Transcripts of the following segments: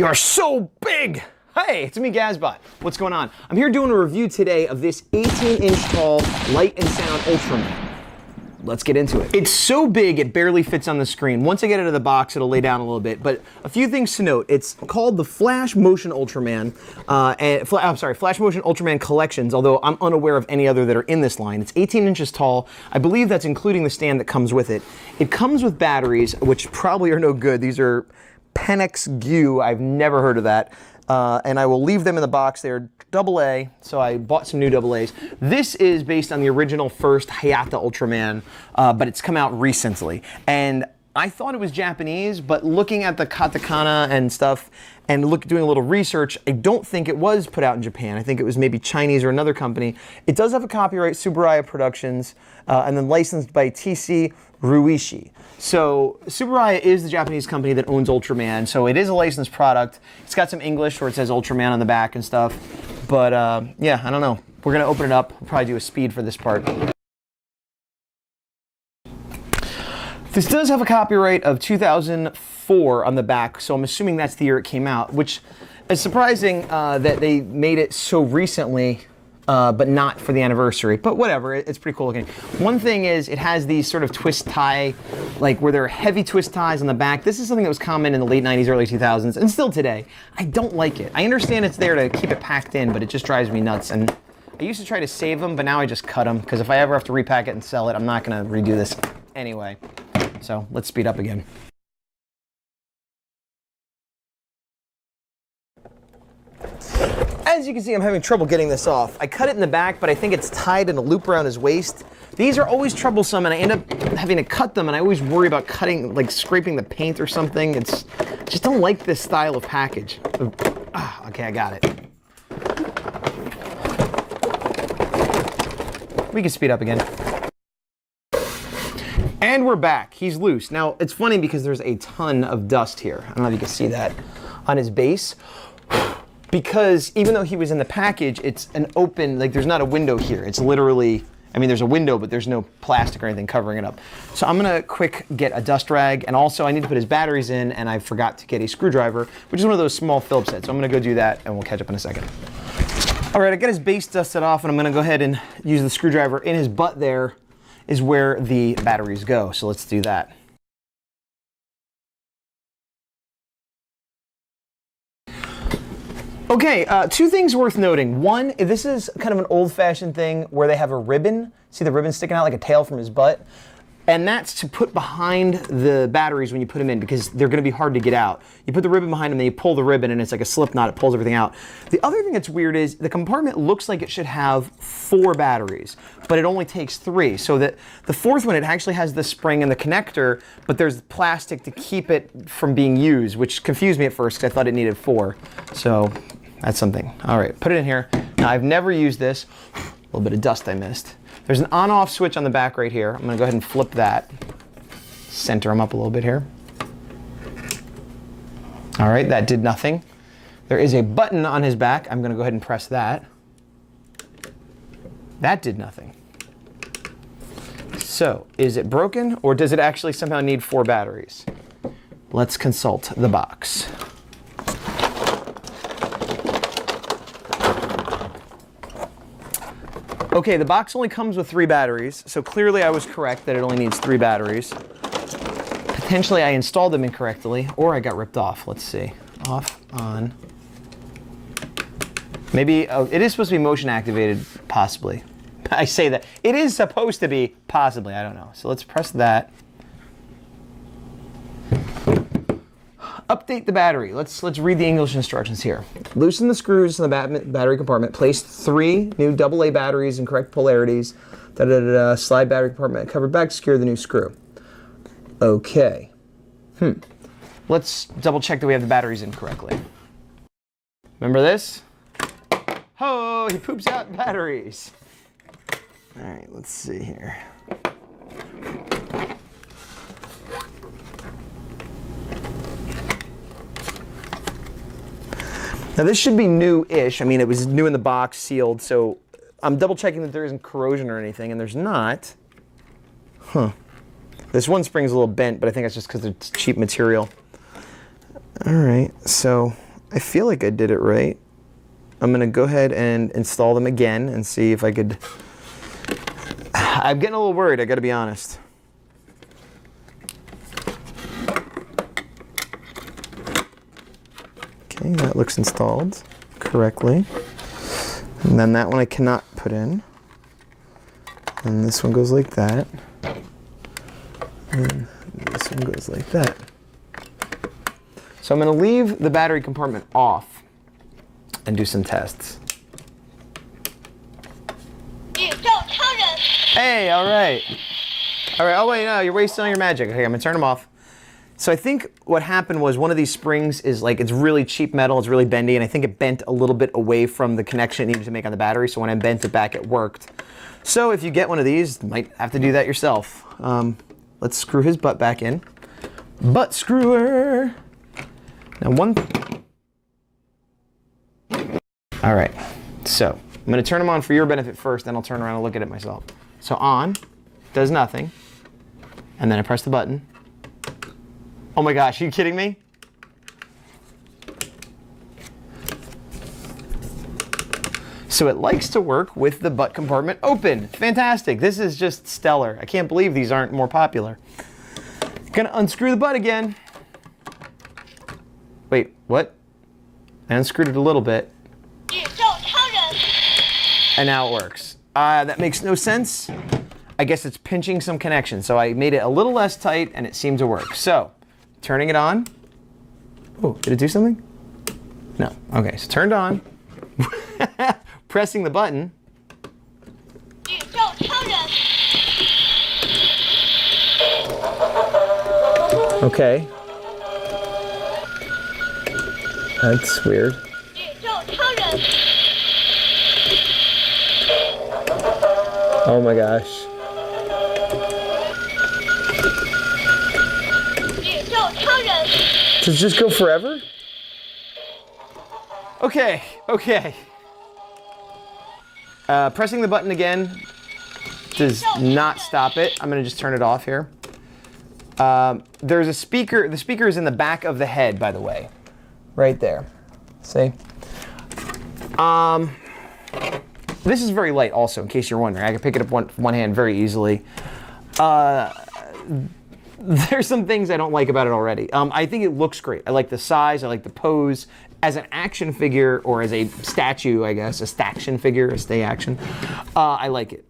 You're so big! Hey, it's me, Gazbot. What's going on? I'm here doing a review today of this 18-inch tall Light and Sound Ultraman. Let's get into it. It's so big, it barely fits on the screen. Once I get it out of the box, it'll lay down a little bit, but a few things to note. It's called the Flash Motion Ultraman, Flash Motion Ultraman Collections, although I'm unaware of any other that are in this line. It's 18 inches tall. I believe that's including the stand that comes with it. It comes with batteries, which probably are no good. These are Penix Gu. I've never heard of that. And I will leave them in the box. They're AA, so I bought some new AA's. This is based on the original first Hayata Ultraman, but it's come out recently. And I thought it was Japanese, but looking at the katakana and stuff, and doing a little research, I don't think it was put out in Japan. I think it was maybe Chinese or another company. It does have a copyright, Tsuburaya Productions, and then licensed by TC Ruishi. So Tsuburaya is the Japanese company that owns Ultraman, so it is a licensed product. It's got some English where it says Ultraman on the back and stuff, but yeah, I don't know. We're gonna open it up. We'll probably do a speed for this part. This does have a copyright of 2004 on the back, so I'm assuming that's the year it came out, which is surprising that they made it so recently, but not for the anniversary. But whatever, it's pretty cool looking. One thing is it has these sort of twist tie, like where there are heavy twist ties on the back. This is something that was common in the late 90s, early 2000s, and still today. I don't like it. I understand it's there to keep it packed in, but it just drives me nuts. And I used to try to save them, but now I just cut them, because if I ever have to repack it and sell it, I'm not gonna redo this anyway. So let's speed up again. As you can see, I'm having trouble getting this off. I cut it in the back, but I think it's tied in a loop around his waist. These are always troublesome, and I end up having to cut them, and I always worry about cutting, like scraping the paint or something. I just don't like this style of package. Okay, I got it. We can speed up again. And we're back. He's loose. Now, it's funny because there's a ton of dust here. I don't know if you can see that on his base. Because even though he was in the package, it's an open, like there's not a window here. It's literally, I mean, there's a window, but there's no plastic or anything covering it up. So I'm gonna quick get a dust rag, and also I need to put his batteries in, and I forgot to get a screwdriver, which is one of those small Phillips heads. So I'm gonna go do that, and we'll catch up in a second. All right, I got his base dusted off, and I'm gonna go ahead and use the screwdriver. In his butt there is where the batteries go, so let's do that. Okay, two things worth noting. One, this is kind of an old-fashioned thing where they have a ribbon. See the ribbon sticking out like a tail from his butt? And that's to put behind the batteries when you put them in, because they're gonna be hard to get out. You put the ribbon behind them, then you pull the ribbon, and it's like a slip knot, it pulls everything out. The other thing that's weird is the compartment looks like it should have 4 batteries, but it only takes 3. So that the fourth one, it actually has the spring and the connector, but there's plastic to keep it from being used, which confused me at first because I thought it needed 4. So that's something. All right, put it in here. Now, I've never used this. A little bit of dust I missed. There's an on-off switch on the back right here. I'm gonna go ahead and flip that. Center him up a little bit here. All right, that did nothing. There is a button on his back. I'm gonna go ahead and press that. That did nothing. So, is it broken, or does it actually somehow need 4 batteries? Let's consult the box. Okay, the box only comes with 3 batteries, so clearly I was correct that it only needs 3 batteries. Potentially I installed them incorrectly, or I got ripped off. Let's see. Off, on. Maybe, oh, it is supposed to be motion activated, possibly. I say that. It is supposed to be, possibly, I don't know. So let's press that. Update the battery. Let's read the English instructions here. Loosen the screws in the battery compartment. Place 3 new AA batteries in correct polarities. Slide battery compartment covered back. Secure the new screw. Okay. Let's double check that we have the batteries in correctly. Remember this? Oh, he poops out batteries. All right, let's see here. Now this should be new-ish. I mean, it was new in the box, sealed, so I'm double checking that there isn't corrosion or anything, and there's not. This one spring's a little bent, but I think that's just because it's cheap material. All right, so I feel like I did it right. I'm gonna go ahead and install them again and see if I could. I'm getting a little worried, I gotta be honest. Okay, that looks installed correctly. And then that one I cannot put in. And this one goes like that. And this one goes like that. So I'm gonna leave the battery compartment off and do some tests. Hey, all right. All right, oh wait, no, you're wasting all your magic. Okay, I'm gonna turn them off. So I think what happened was one of these springs is like, it's really cheap metal, it's really bendy, and I think it bent a little bit away from the connection it needed to make on the battery, so when I bent it back, it worked. So if you get one of these, you might have to do that yourself. Let's screw his butt back in. Butt screwer. Now all right, so I'm gonna turn them on for your benefit first, then I'll turn around and look at it myself. So on, does nothing, and then I press the button. Oh my gosh, are you kidding me? So it likes to work with the butt compartment open. Fantastic, this is just stellar. I can't believe these aren't more popular. Gonna unscrew the butt again. Wait, what? I unscrewed it a little bit. And now it works. That makes no sense. I guess it's pinching some connection. So I made it a little less tight and it seemed to work. So, turning it on. Oh, did it do something? No, okay, so turned on. Pressing the button. Okay. That's weird. Oh my gosh. Does it just go forever? Okay, okay. Pressing the button again does not stop it. I'm gonna just turn it off here. There's a speaker. The speaker is in the back of the head, by the way. Right there. See? This is very light also, in case you're wondering. I can pick it up one hand very easily. There's some things I don't like about it already. I think it looks great. I like the size, I like the pose. As an action figure, or as a statue, I guess, a staction figure, a stay action, I like it.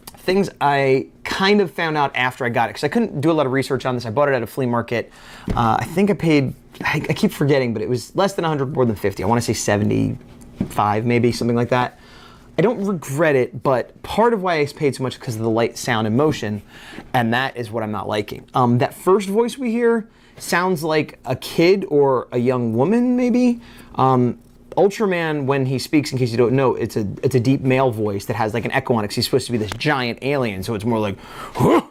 Things I kind of found out after I got it, because I couldn't do a lot of research on this. I bought it at a flea market. I think I paid, I keep forgetting, but it was less than 100, more than 50. I want to say 75, maybe, something like that. I don't regret it, but part of why I paid so much is because of the light, sound, and motion, and that is what I'm not liking. That first voice we hear sounds like a kid or a young woman, maybe. Ultraman, when he speaks, in case you don't know, it's a deep male voice that has like an echo on it, because he's supposed to be this giant alien, so it's more like, huh,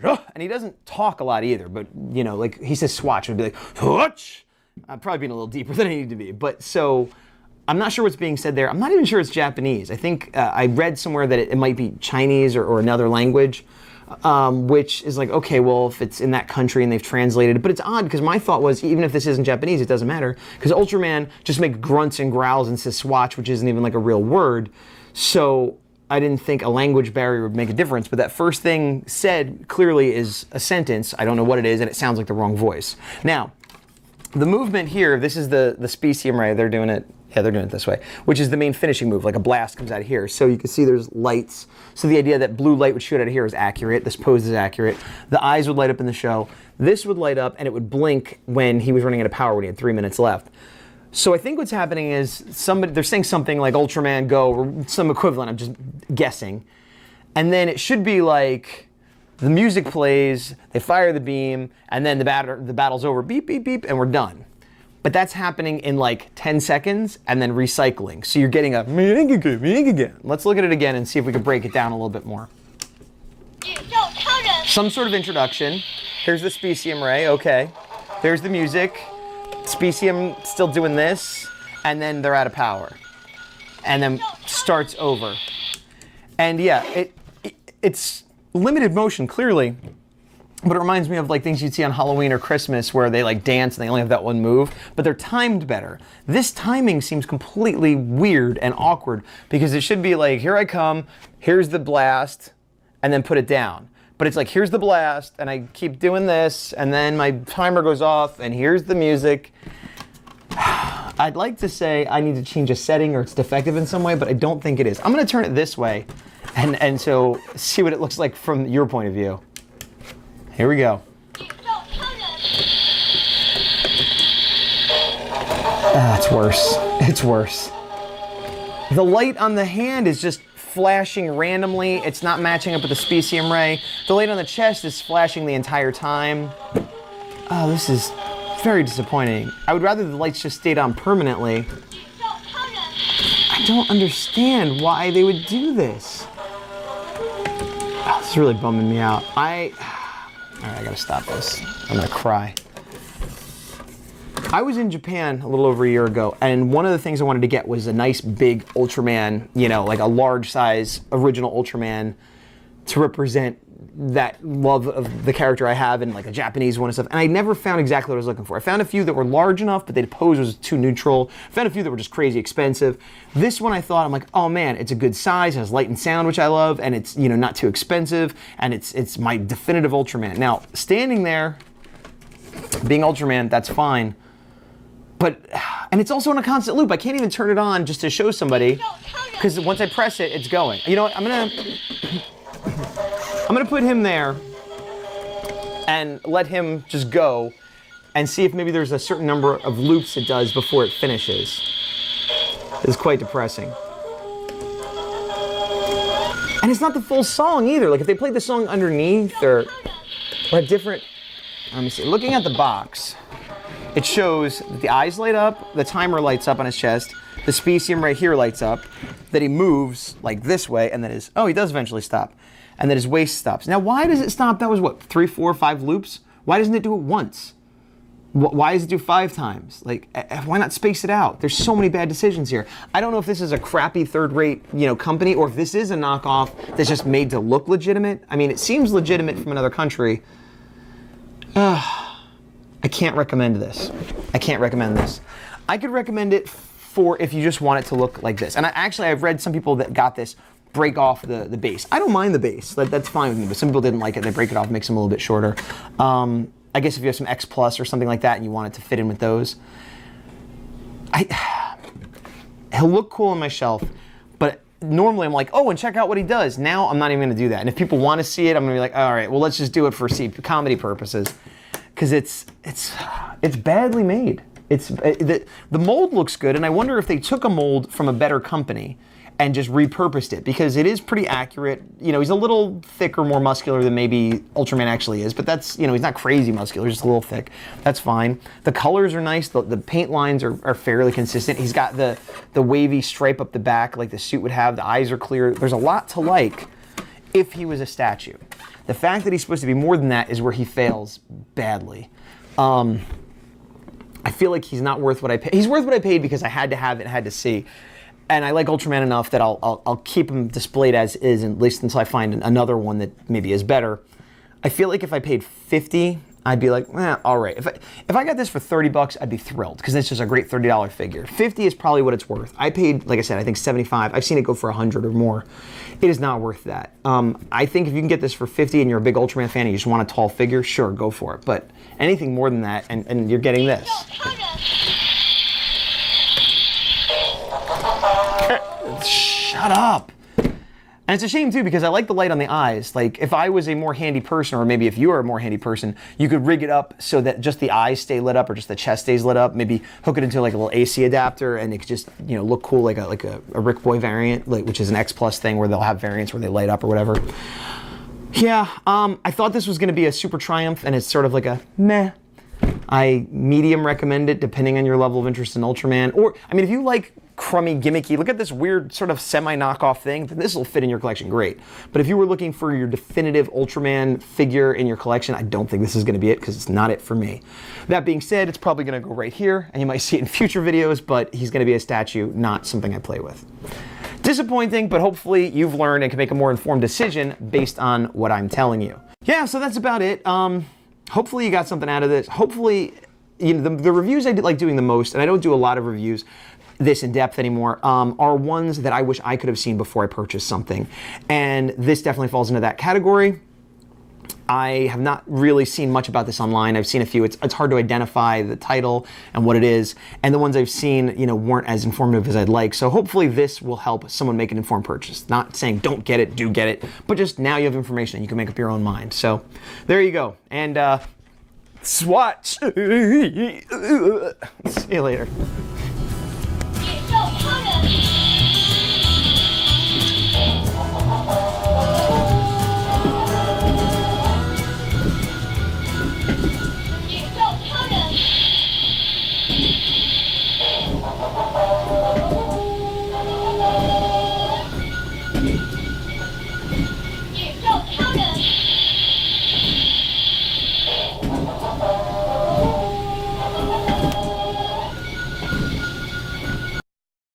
and he doesn't talk a lot either, but you know, like he says swatch, it would be like, swatch. Probably being a little deeper than I need to be, but so, I'm not sure what's being said there. I'm not even sure it's Japanese. I think I read somewhere that it might be Chinese or another language, which is like, okay, well, if it's in that country and they've translated it, but it's odd because my thought was, even if this isn't Japanese, it doesn't matter, because Ultraman just makes grunts and growls and says swatch, which isn't even like a real word. So I didn't think a language barrier would make a difference, but that first thing said clearly is a sentence. I don't know what it is, and it sounds like the wrong voice. Now, the movement here, this is the specium ray, they're doing it. Yeah, they're doing it this way, which is the main finishing move, like a blast comes out of here. So you can see there's lights. So the idea that blue light would shoot out of here is accurate. This pose is accurate. The eyes would light up in the show. This would light up and it would blink when he was running out of power when he had 3 minutes left. So I think what's happening is they're saying something like Ultraman go or some equivalent, I'm just guessing. And then it should be like the music plays, they fire the beam, and then the battle's over, beep, beep, beep, and we're done. But that's happening in like 10 seconds and then recycling. So you're getting a again. Let's look at it again and see if we can break it down a little bit more. Some sort of introduction. Here's the specium ray, okay. There's the music. Specium still doing this, and then they're out of power. And then starts over. And yeah, it's limited motion, clearly. But it reminds me of like things you'd see on Halloween or Christmas where they like dance and they only have that one move, but they're timed better. This timing seems completely weird and awkward because it should be like, here I come, here's the blast, and then put it down. But it's like, here's the blast, and I keep doing this, and then my timer goes off, and here's the music. I'd like to say I need to change a setting or it's defective in some way, but I don't think it is. I'm gonna turn it this way, and so see what it looks like from your point of view. Here we go. It's worse. It's worse. The light on the hand is just flashing randomly. It's not matching up with the specium ray. The light on the chest is flashing the entire time. Oh, this is very disappointing. I would rather the lights just stayed on permanently. I don't understand why they would do this. Oh, this is really bumming me out. All right, I gotta stop this. I'm gonna cry. I was in Japan a little over a year ago, and one of the things I wanted to get was a nice big Ultraman, you know, like a large size original Ultraman to represent that love of the character I have in like a Japanese one and stuff. And I never found exactly what I was looking for. I found a few that were large enough, but the pose was too neutral. I found a few that were just crazy expensive. This one I thought, I'm like, oh man, it's a good size, it has light and sound, which I love, and it's, you know, not too expensive, and it's my definitive Ultraman. Now, standing there, being Ultraman, that's fine. But, and it's also in a constant loop. I can't even turn it on just to show somebody, because once I press it, it's going. You know what, I'm gonna put him there and let him just go and see if maybe there's a certain number of loops it does before it finishes. It's quite depressing. And it's not the full song either. Like if they played the song underneath or a different, let me see, looking at the box, it shows that the eyes light up, the timer lights up on his chest, the specium right here lights up, that he moves like this way, and then his, oh, he does eventually stop, and then his waist stops. Now, why does it stop? That was what, 3, 4, 5 loops? Why doesn't it do it once? Why does it do 5 times? Like, why not space it out? There's so many bad decisions here. I don't know if this is a crappy third-rate, you know, company, or if this is a knockoff that's just made to look legitimate. I mean, it seems legitimate from another country. I can't recommend this. I can't recommend this. I could recommend it for if you just want it to look like this. And I've read some people that got this break off the base. I don't mind the base. That's fine with me, but some people didn't like it. They break it off, makes them a little bit shorter. I guess if you have some X Plus or something like that and you want it to fit in with those. He'll look cool on my shelf, but normally I'm like, oh, and check out what he does. Now I'm not even gonna do that. And if people wanna see it, I'm gonna be like, all right, well, let's just do it for comedy purposes. Because it's badly made. The mold looks good, and I wonder if they took a mold from a better company and just repurposed it, because it is pretty accurate. You know, he's a little thicker, more muscular than maybe Ultraman actually is, but that's, you know, he's not crazy muscular, just a little thick. That's fine. The colors are nice. The paint lines are fairly consistent. He's got the wavy stripe up the back like the suit would have. The eyes are clear. There's a lot to like if he was a statue. The fact that he's supposed to be more than that is where he fails badly. I feel like he's not worth what I paid. He's worth what I paid because I had to have it, had to see. And I like Ultraman enough that I'll keep him displayed as is, at least until I find another one that maybe is better. I feel like if I paid $50, I'd be like, all right. If I got this for $30, I'd be thrilled, because it's just a great $30 figure. $50 is probably what it's worth. I paid, like I said, I think $75. I've seen it go for $100 or more. It is not worth that. I think if you can get this for $50 and you're a big Ultraman fan and you just want a tall figure, sure, go for it. But anything more than that, and you're getting this. Shut up. And it's a shame too, because I like the light on the eyes. Like if I was a more handy person, or maybe if you are a more handy person, you could rig it up so that just the eyes stay lit up or just the chest stays lit up. Maybe hook it into like a little AC adapter and it could just, you know, look cool, like a Rick Boy variant, which is an X Plus thing where they'll have variants where they light up or whatever. Yeah, I thought this was gonna be a Super Triumph, and it's sort of like a meh. I medium recommend it depending on your level of interest in Ultraman. Or, I mean, if you like crummy, gimmicky, look at this weird sort of semi-knockoff thing, then this will fit in your collection great. But if you were looking for your definitive Ultraman figure in your collection, I don't think this is gonna be it, because it's not it for me. That being said, it's probably gonna go right here, and you might see it in future videos, but he's gonna be a statue, not something I play with. Disappointing, but hopefully you've learned and can make a more informed decision based on what I'm telling you. yeah, so that's about it. Hopefully you got something out of this. Hopefully, you know, the reviews I like doing the most, and I don't do a lot of reviews this in depth anymore, are ones that I wish I could have seen before I purchased something. And this definitely falls into that category. I have not really seen much about this online. I've seen a few. It's hard to identify the title and what it is. And the ones I've seen, you know, weren't as informative as I'd like. So hopefully this will help someone make an informed purchase. Not saying don't get it, do get it, but just now you have information. You can make up your own mind. So there you go. And swatch. See you later.